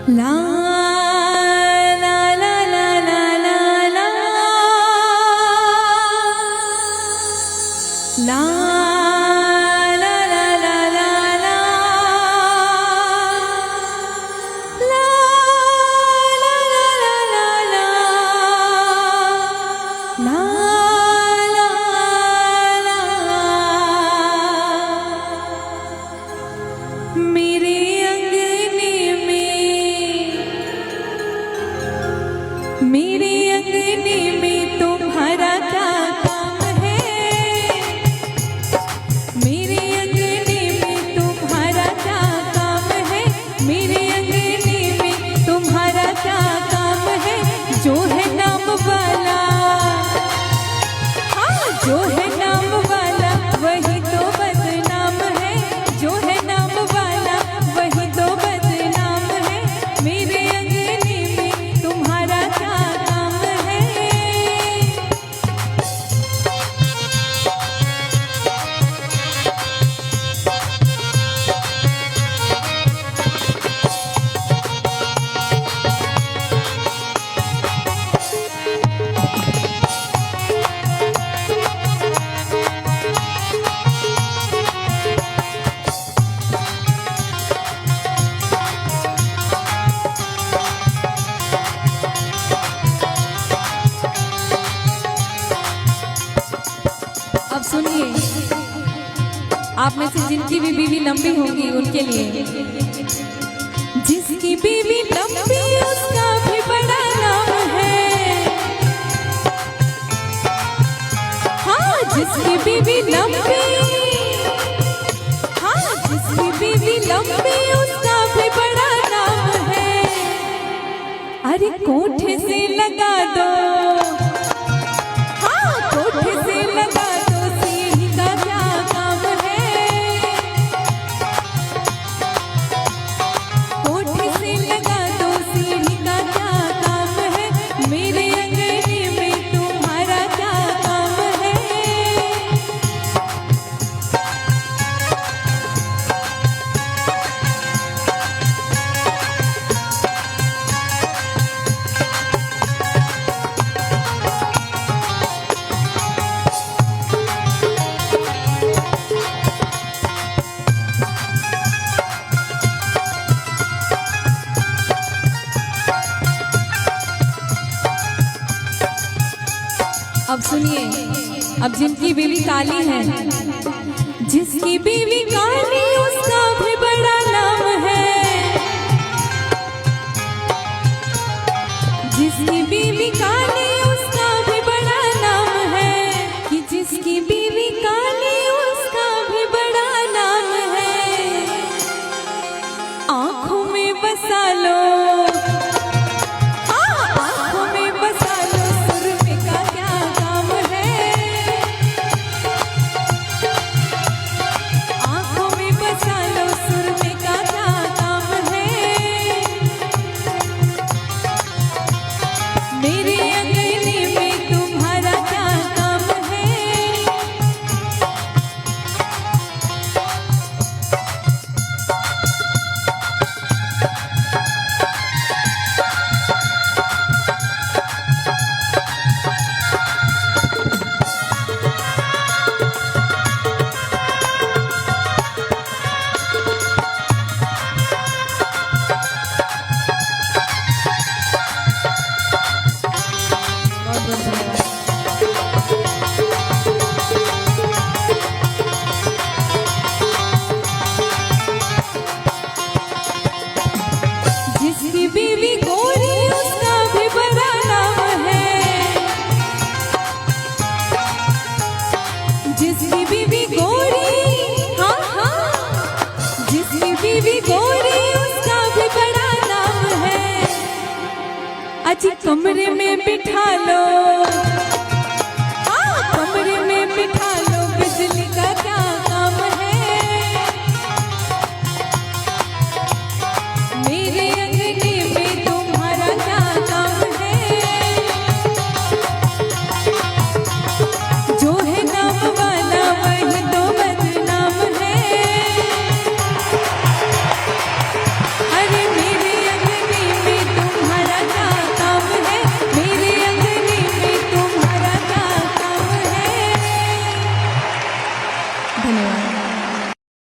ला ला ला ला ला ला ला ला ला ला ला ला ला मेरे अंगने में तुम्हारा क्या काम है। मेरे अंगने में तुम्हारा क्या काम है। मेरे अंगने में तुम्हारा क्या काम है। जो है नाम वाला, हाँ जो है नाम वाला वही तो बदनाम है। जो है नाम वाला वही तो बदनाम है। मेरे अंगने में तुम्हारा क्या काम है। अब सुनिए, आप में से जिनकी भी बीवी लंबी होगी उनके लिए। जिसकी बीवी लंबी उसका भी बड़ा नाम है। हाँ जिसकी बीवी लंबी, हाँ जिसकी बीवी लंबी उसका भी बड़ा नाम है। अरे कोठे से लगा दो, अब सुनिए, अब जिनकी बीवी काली है, जिसकी बीवी काली उसका भी बड़ा नाम है। जिसकी बीवी काली उसका भी बड़ा नाम है। कि जिसकी बीवी काली उसका भी बड़ा नाम है। आंखों में बसा लो, मेरे अंगने में तुम्हारा क्या काम है। जिसकी बीवी गोरी उसका भी बड़ा नाम है। जिसकी बीवी गोरी, हाँ हाँ जिसकी बीवी गोरी उसका भी बड़ा नाम है। अजी कमरे में बिठा लो, हाँ कमरे में बिठा लो, बिजली का क्या काम है। मेरे अंगने में तुम्हारा क्या काम है। जो है नाम वाला वही तो बदनाम है। अरे मेरे अंगने धन्यवाद।